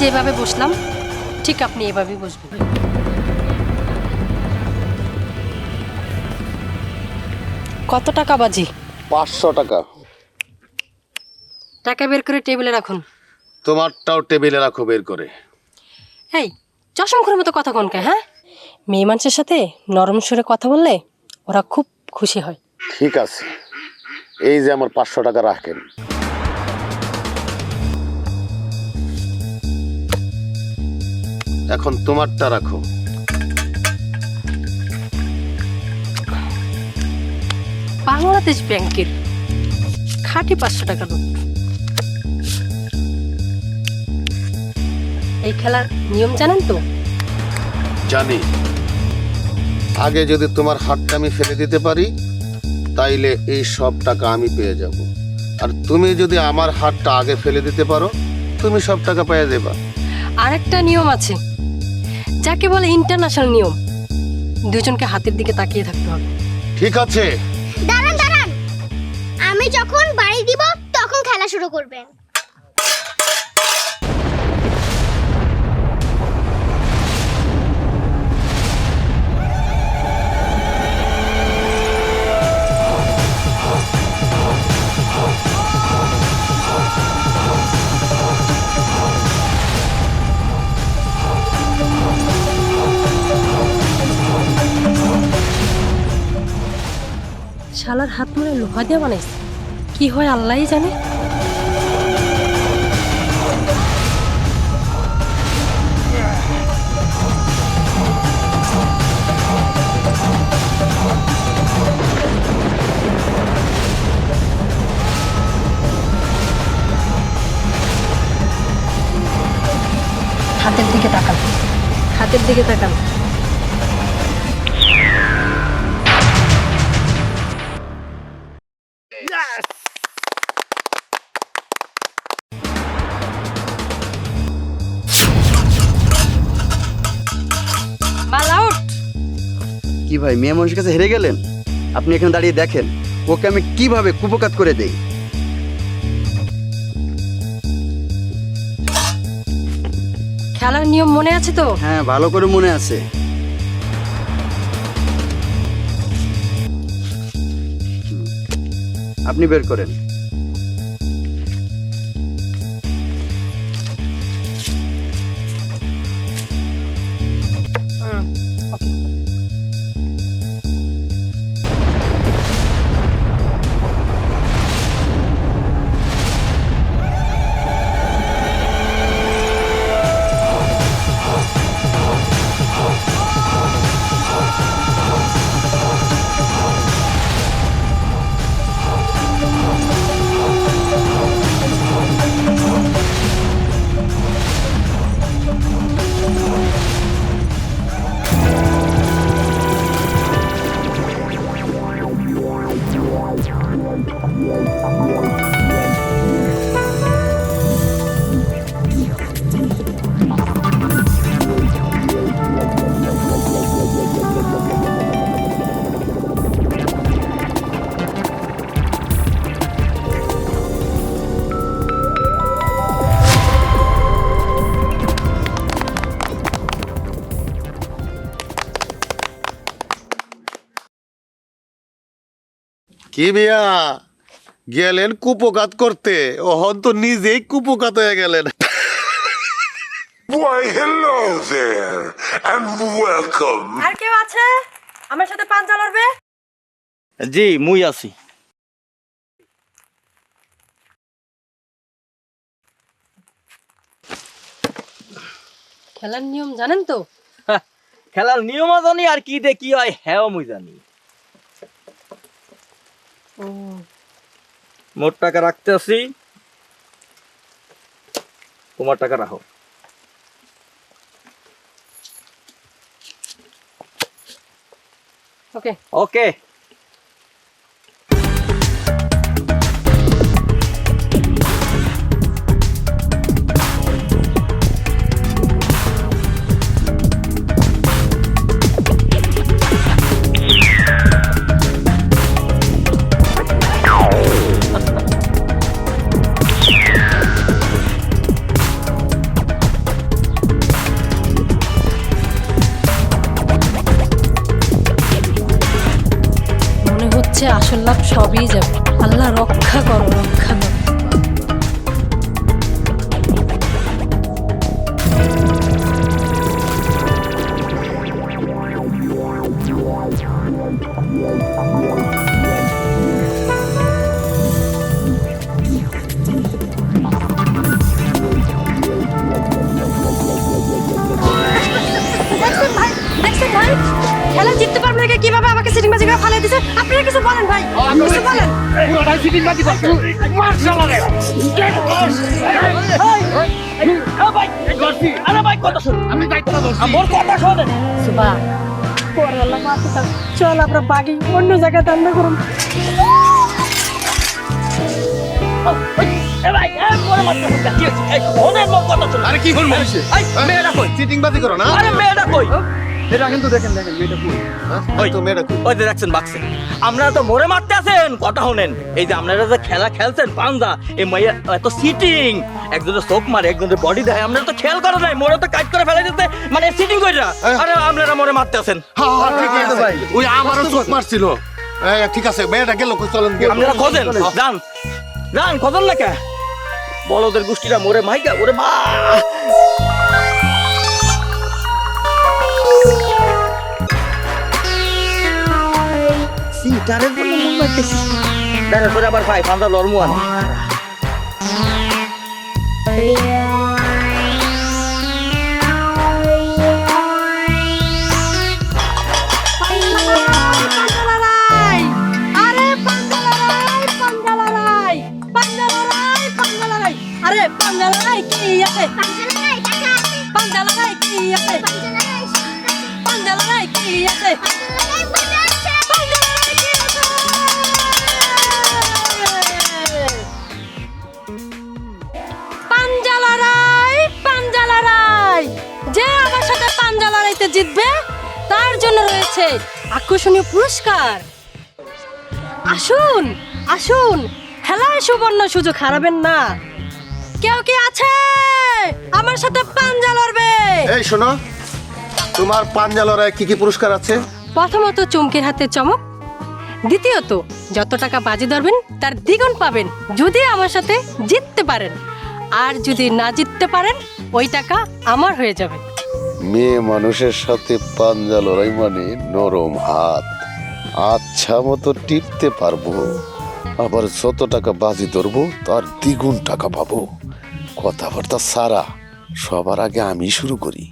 যেভাবে বসলাম ঠিক আপনি এভাবেই বসবেন। কত টাকা বাজি? 500 টাকা। টাকা বের করে টেবিলে রাখুন। তোমারটাও টেবিলে রাখো বের করে। এই চশমখোরের মতো কথা কনকে, হ্যাঁ? মেয়ে মানুষের সাথে নরম সুরে কথা বললে ওরা খুব খুশি হয়। ঠিক আছে, এই যে আমার 500 টাকা রাখেন। এখন তোমারটা রাখো। বাংলাদেশ ব্যাংকের খাঁটি 500 টাকা নোট। এই খেলার নিয়ম জানেন তো? জানি। আগে যদি তোমার হাতটা আমি ফেলে দিতে পারি তাইলে এই সব টাকা আমি পেয়ে যাব, আর তুমি যদি আমার হাতটা আগে ফেলে দিতে পারো তুমি সব টাকা পেয়ে দেবা। আরেকটা নিয়ম আছে যাকে বলে ইন্টারন্যাশনাল নিয়ম, দুজনকে হাতের দিকে তাকিয়ে থাকতে হবে। ঠিক আছে। দাঁড়ান দাঁড়ান, আমি যখন বাড়ি দিব তখন খেলা শুরু করবেন। শালার হাত মনে লোহা দিয়ে বানাইছে, কি হয় আল্লাহই জানে। হাতের দিকে তাকান, হাতের দিকে তাকান। বাল আউট। কি ভাই, মেয়ে মানুষের কাছে হেরে গেলেন? আপনি এখানে দাঁড়িয়ে দেখেন ওকে আমি কিভাবে কুপকাত করে দেই। খেলার নিয়ম মনে আছে তো? হ্যাঁ, ভালো করে মনে আছে। আপনি বের করেন। কি মিয়া গেলেন কুপকাত করতে, ওহন তো নিজেই কুপকাত হয়ে গেলেন। Why, hello there, and welcome. আর কেউ আছে আমার সাথে পাঞ্জা লড়বে? জি, মুই আছি। খেলার নিয়ম জানেন তো? খেলার নিয়ম জানি, আর কি দে কি হয় হ্যাঁ মুই জানি। মোট টাকা রাখতে আসি, তোমার টাকা রাখো। ওকে ওকে। আসল লাভ সবই যাবে। আল্লাহ রক্ষা করো, রক্ষা করো। দেখছেন ভাই, খেলা জিততে পারবেন না, কিভাবে আমাকে সিটিং বাজি করে ফালিয়ে দিছে। আপনারা কিছু বলেন ভাই, কিছু বলেন। সুবা, পরওয়ালা মাথা থাক। চল আমরা বাগি অন্য জায়গায় ধান্দা করুন। আরে কি হল চিটিং বাজি করো না? এটা কিন্তু দেখেন মেয়েটা কই? ওই তো মেয়েটা কই? ওই যে দেখছেন বাক্সে, আপনারা তো মোরে মারতে আছেন, কথা শোনেন। এই যে আপনারা যে খেলা খেলছেন পাঞ্জা, এই মাইয়া এত সিটিং, একজনের চোখ মারে একজনের বডি দেয়, আপনারা তো খেয়াল করে নাই, মোরে তো কাজ করে ফেলে দিতে, মানে সিটিং কইরা। আরে আপনারা মোরে মারতে আছেন। হ্যাঁ ঠিক আছে ভাই, ওই আমারও চোখ মারছিল। ঠিক আছে, মেয়েটা গেল কই? চলেন আপনারা খোঁজেন, যান যান, খোঁজেন না কে? বলদের গোষ্ঠীরা মোরে মাইকা, ওরে মা। সিটারের জন্য মন মারতেছি। দাঁড়া তোরে আবার ভাই পাঞ্জা লড়মু আনে। আরে পাঞ্জালারাই কি আছে? পাঞ্জালারাই টাকা আছে, পাঞ্জালারাই কি আছে? পাঞ্জালারাই কি আছে? পাঞ্জালারাই মজা আছে। পাঞ্জালারাই কি আছে? পাঞ্জালারাই, পাঞ্জালারাই, যে আমার সাথে পাঞ্জা লড়াইতে জিতবে তার জন্য রয়েছে আকর্ষণীয় পুরস্কার। আসুন আসুন, খেলায় সুবর্ণ সুযোগ হারাবেন না। কেউ কি আছে আমার সাথে পাঞ্জা লড়বে? এই শোনো, তোমার পাঞ্জা লড়াই কি কি পুরস্কার আছে? প্রথমত চমকের হাতে চমক, দ্বিতীয়ত যত টাকা বাজি ধরবেন তার দ্বিগুণ পাবেন যদি আমার সাথে জিততে পারেন, আর যদি না জিততে পারেন ওই টাকা আমার হয়ে যাবে। মেয়ে মানুষের সাথে পাঞ্জা লড়াই মানে নরম হাত, আচ্ছা মতো টিপতে পারবো, আবার যত টাকা বাজি ধরবো তার দ্বিগুণ টাকা পাবো। কথাবার্তা সারা সবার আগে আমি শুরু করি।